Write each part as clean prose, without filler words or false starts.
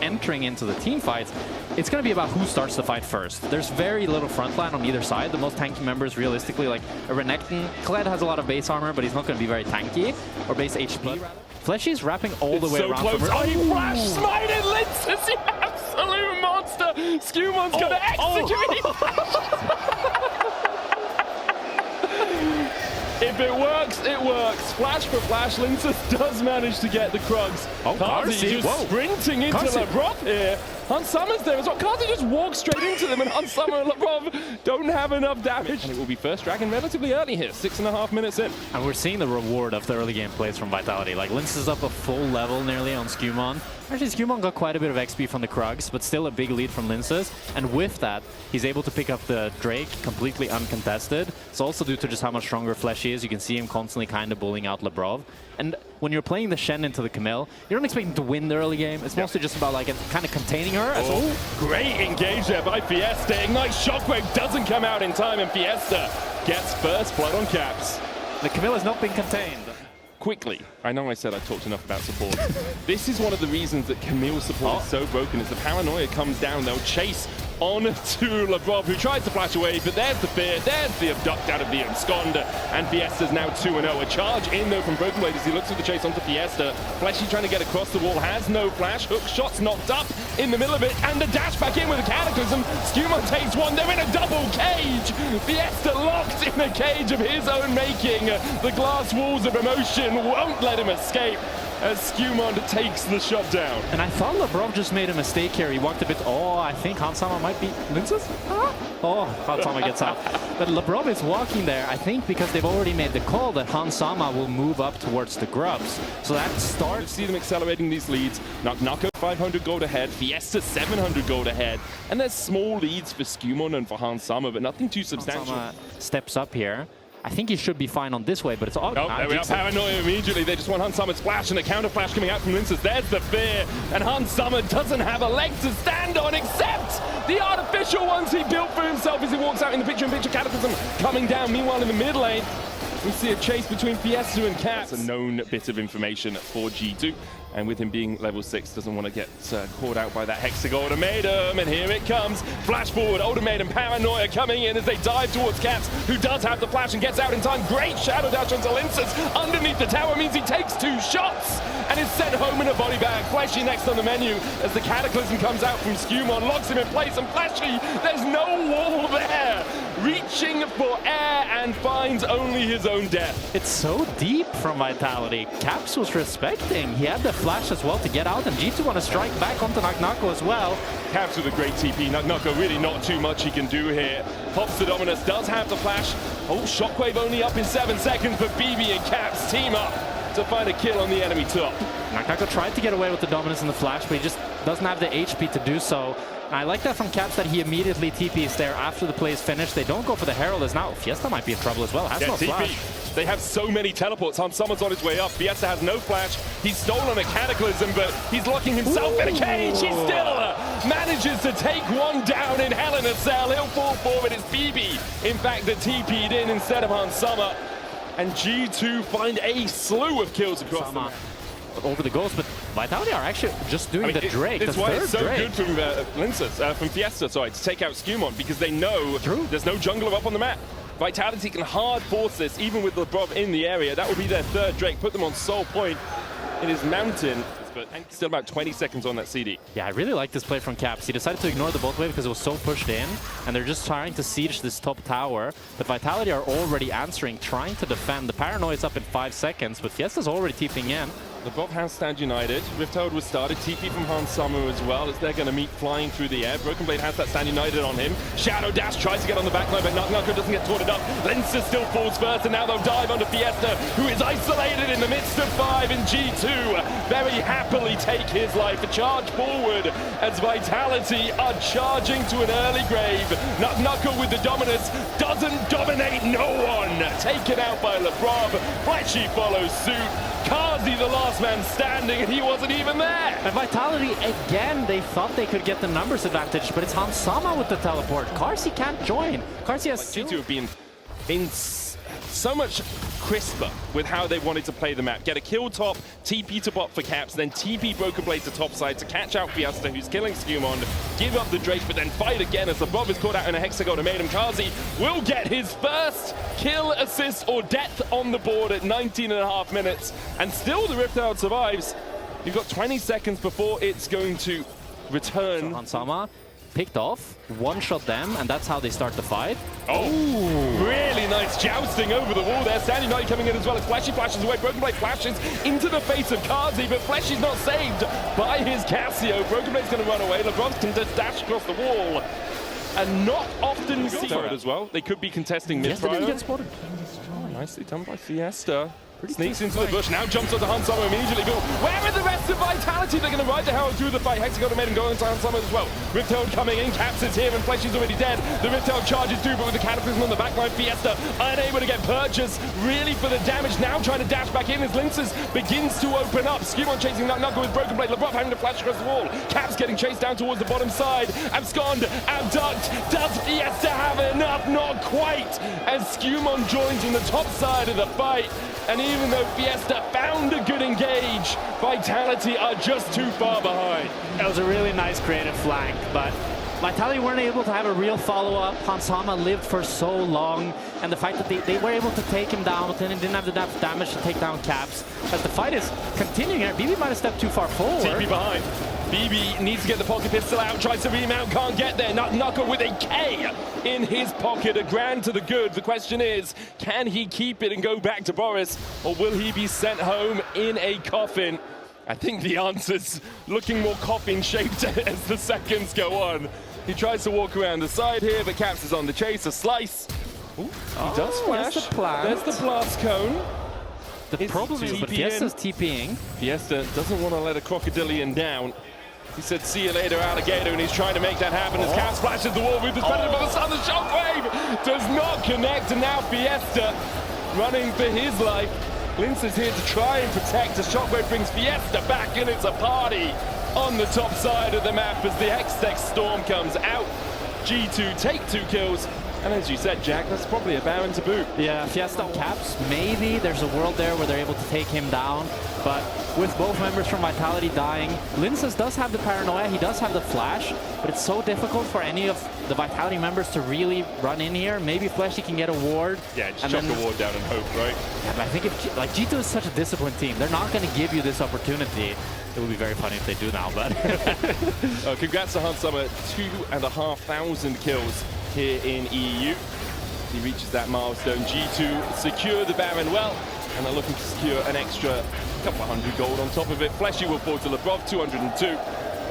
entering into the team fights, it's going to be about who starts the fight first. There's very little frontline on either side. The most tanky members, realistically, like a Renekton. Kled has a lot of base armor, but he's not going to be very tanky, or base HP. Fleshy's wrapping all the way around from her. Oh, he flash smited Lyncas, the absolute monster! SkewMond's going to execute. If it works, it works. Flash for flash, Lyncas does manage to get the Krugs. Carzzy just sprinting into Labrov here. Summer's there as well. Carzzy just walks straight into them, and Summer and Labrov don't have enough damage. And it will be first dragon relatively early here, 6.5 minutes in. And we're seeing the reward of the early game plays from Vitality. Like, Lyncas is up a full level nearly on SkewMond. Actually, SkewMond got quite a bit of XP from the Krugs, but still a big lead from Lyncas. And with that, he's able to pick up the Drake completely uncontested. It's also due to just how much stronger Fleshy is. You can see him constantly kind of bullying out Labrov. And when you're playing the Shen into the Camille, you don't expect him to win the early game. It's mostly just about like kind of containing her. Great engage there by Fiesta. Ignite Shockwave doesn't come out in time, and Fiesta gets first blood on Caps. The Camille has not been contained. Quickly, I know I said I talked enough about support. This is one of the reasons that Camille's support is so broken, is the paranoia comes down. They'll chase on to Labrov, who tries to flash away, but there's the fear, there's the abduct out of the abscond, and Fiesta's now 2-0. A charge in though from Broken Blade as he looks at the chase onto Fiesta. Fleshy trying to get across the wall, has no flash, hook shot's knocked up in the middle of it, and the dash back in with a Cataclysm. SkewMond takes one, they're in a double cage! Fiesta locked in a cage of his own making. The glass walls of emotion won't let him escape as SkewMond takes the shot down. And I thought Labrov just made a mistake here. He walked a bit, I think Hansama might be Lyncas? Hansama gets out. But Labrov is walking there, I think because they've already made the call that Hansama will move up towards the grubs. So that starts... You see them accelerating these leads. Nako 500 gold ahead, Fiesta 700 gold ahead. And there's small leads for SkewMond and for Hansama, but nothing too substantial. Hansama steps up here. I think he should be fine on this way, but it's all... Oh, there we are, paranoia immediately. They just want Hansama's flash and a counter flash coming out from Lyncas. There's the fear, and Hansama doesn't have a leg to stand on except the artificial ones he built for himself as he walks out in the picture-in-picture Cataclysm coming down. Meanwhile, in the mid lane, we see a chase between Fiesta and Caps. It's a known bit of information for G2. And with him being level 6, doesn't want to get caught out by that Hexagon Ultimatum. And here it comes. Flash forward, Ultimatum, Paranoia coming in as they dive towards Caps, who does have the flash and gets out in time. Great Shadow Dash onto Lyncas. Underneath the tower means he takes 2 shots and is sent home in a body bag. Fleshy next on the menu as the Cataclysm comes out from SkewMond, locks him in place, and Fleshy, there's no wall there. Reaching for air and finds only his own death. It's so deep from Vitality. Caps was respecting. He had the flash as well to get out, and G2 want to strike back onto Nako as well. Caps with a great TP. Nako really not too much he can do here. Pops the Dominus, does have the flash. Shockwave only up in 7 seconds, but BB and Caps team up to find a kill on the enemy top. Nako tried to get away with the Dominus and the flash, but he just doesn't have the HP to do so. And I like that from Caps that he immediately TPs there after the play is finished. They don't go for the Herald as now. Fiesta might be in trouble as well. Has no flash. They have so many teleports. Hansama's on his way up. Fiesta has no flash. He's stolen a Cataclysm, but he's locking himself in a cage. He still manages to take one down in Hell in a Cell. He'll fall forward. It's BB, in fact, that TP'd in instead of Hansama. And G2 find a slew of kills across the map. Over the Ghost, but Vitality are actually just doing the Drake. That's why it's so good from Lyncas, from Fiesta, sorry, to take out SkewMond, because they know there's no jungler up on the map. Vitality can hard force this, even with Labrov in the area. That would be their 3rd Drake, put them on Soul Point in his mountain. But still about 20 seconds on that CD. Yeah, I really like this play from Caps. He decided to ignore the bot wave because it was so pushed in, and they're just trying to siege this top tower. But Vitality are already answering, trying to defend. The Paranoia is up in 5 seconds, but Fiesta's already TPing in. Labrov has Stand United. Rift Herald was started. TP from Hansama as well as they're going to meet flying through the air. Broken Blade has that Stand United on him. Shadow Dash tries to get on the backline, but Nako doesn't get torted up. Lyncas still falls first, and now they'll dive onto Fiesta, who is isolated in the midst of 5 in G2. Very happily take his life. A charge forward as Vitality are charging to an early grave. Nako with the Dominus doesn't dominate no one. Taken out by Labrov. Fleshy follows suit. Carzzy the last man standing, and he wasn't even there. And Vitality, again, they thought they could get the numbers advantage, but it's Hansama with the teleport. Carzzy can't join. Carzzy has G2 have been in so much crisper with how they wanted to play the map. Get a kill top, TP to bot for Caps, then TP Broken Blade to top side to catch out Fiesta, who's killing SkewMond, give up the Drake, but then fight again as Labrov is caught out in a hexagon to made him. Carzzy will get his first kill, assist, or death on the board at 19.5 minutes, and still the Rift Herald survives. You've got 20 seconds before it's going to return. Hansama picked off, one-shot them, and that's how they start the fight. Oh, really nice jousting over the wall there. Standing Knight coming in as well as Fleshy flashes away. Broken Blade flashes into the face of Carzzy, but Fleshy's not saved by his Cassio. Broken Blade's going to run away. Labrov can just dash across the wall. And not often seen as well. They could be contesting mid-prior. Fiesta didn't get spotted. Oh, nicely done by Fiesta. Sneaks into the bush, now jumps onto Hansama immediately. But where are the rest of Vitality? They're going to ride the Herald through the fight. Hexagon made him go into Hansama as well. Rift Herald coming in, Caps is here, and Fleshy's already dead. The Rift Herald charges through, but with the Cataclysm on the backline, Fiesta unable to get purchase really for the damage. Now trying to dash back in as Lyncas begins to open up. SkewMond chasing Nako with Broken Blade. Labrov having to flash across the wall. Caps getting chased down towards the bottom side. Abscond, abduct. Does Fiesta have enough? Not quite. As SkewMond joins in the top side of the fight. And even though Fiesta found a good engage, Vitality are just too far behind. That was a really nice creative flank, but Vitality weren't able to have a real follow-up. Hansama lived for so long, and the fact that they were able to take him down, but then it didn't have enough damage to take down Caps. As the fight is continuing here, BB might have stepped too far forward. TP behind. BB needs to get the pocket pistol out, tries to remount, can't get there. Nako with a K in his pocket, a grand to the good. The question is, can he keep it and go back to Boris, or will he be sent home in a coffin? I think the answer's looking more coffin-shaped as the seconds go on. He tries to walk around the side here, but Caps is on the chase, a slice. Ooh, he does flash. There's the blast cone. The problem is, but Fiesta's TPing. Fiesta doesn't want to let a Crocodilian down. He said, see you later, alligator, and he's trying to make that happen as Caps splashes the wall with the predator, but the sun, the shockwave does not connect, and now Fiesta running for his life. Lyncas is here to try and protect as Shockwave brings Fiesta back, and it's a party on the top side of the map as the Hextech Storm comes out. G2 take 2 kills, and as you said, Jack, that's probably a Baron to boot. Yeah, Fiesta Caps, maybe there's a world there where they're able to take him down, but with both members from Vitality dying, Lyncas does have the paranoia, he does have the flash, but it's so difficult for any of the Vitality members to really run in here. Maybe Fleshy can get a ward. Yeah, just chuck the ward down and hope, right? Yeah, but I think if like G2 is such a disciplined team, they're not going to give you this opportunity. It would be very funny if they do now, but... Congrats to Hansama, 2,500 kills here in EU. He reaches that milestone. G2 secure the Baron well, and they're looking to secure an extra couple of hundred gold on top of it. Fleshy will fall to Labrov, 202.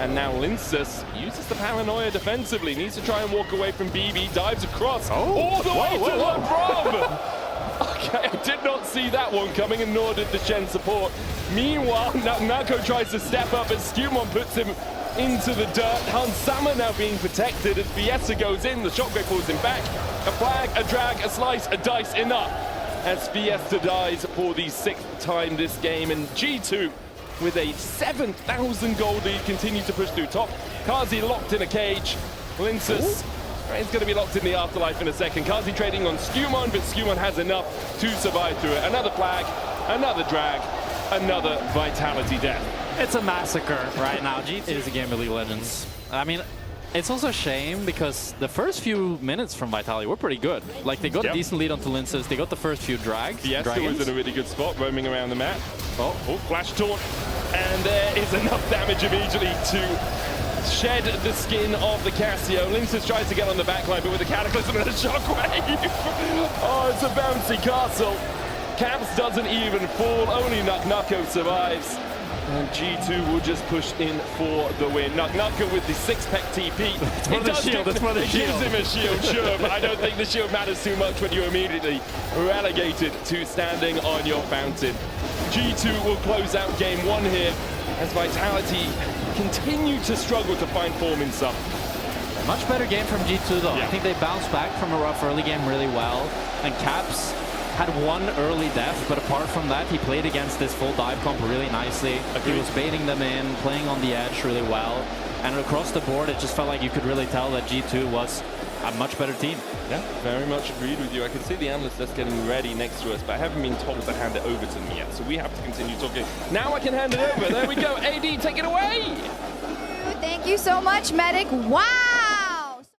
And now Lyncas uses the paranoia defensively. Needs to try and walk away from BB. Dives across all the way to Labrov. Okay, I did not see that one coming, and nor did the Shen support. Meanwhile, Nako tries to step up, and SkewMond puts him into the dirt. Hansama now being protected as Fiesta goes in. The shockwave pulls him back. A flag, a drag, a slice, a dice, enough. As Fiesta dies for the 6th time this game, and G2 with a 7,000 gold lead continue to push through top. Carzzy locked in a cage. Lyncas is going to be locked in the afterlife in a second. Carzzy trading on SkewMond, but SkewMond has enough to survive through it. Another flag, another drag, another Vitality death. It's a massacre right now. G2 is a game of League of Legends. I mean, it's also a shame because the first few minutes from Vitality were pretty good. Like, they got a decent lead onto Lyncas. They got the first few drags. Fiesta was in a really good spot, roaming around the map. Oh, flash taunt. And there is enough damage immediately to shed the skin of the Cassio. Lyncas tries to get on the backline, but with a Cataclysm and a Shockwave. Oh, it's a bouncy castle. Caps doesn't even fall. Only Nako survives. And G2 will just push in for the win. Nako with the 6-pack TP. It does give him a shield, sure, but I don't think the shield matters too much when you're immediately relegated to standing on your fountain. G2 will close out game 1 here as Vitality continue to struggle to find form in Summer. Much better game from G2 though. I think they bounced back from a rough early game really well. And Caps had one early death, but apart from that, he played against this full dive comp really nicely. He was baiting them in, playing on the edge really well. And across the board, it just felt like you could really tell that G2 was a much better team. Yeah, very much agreed with you. I can see the analyst just getting ready next to us, but I haven't been told to hand it over to them yet, so we have to continue talking. Now I can hand it over. There we go. AD, take it away. Thank you so much, Medic. Wow.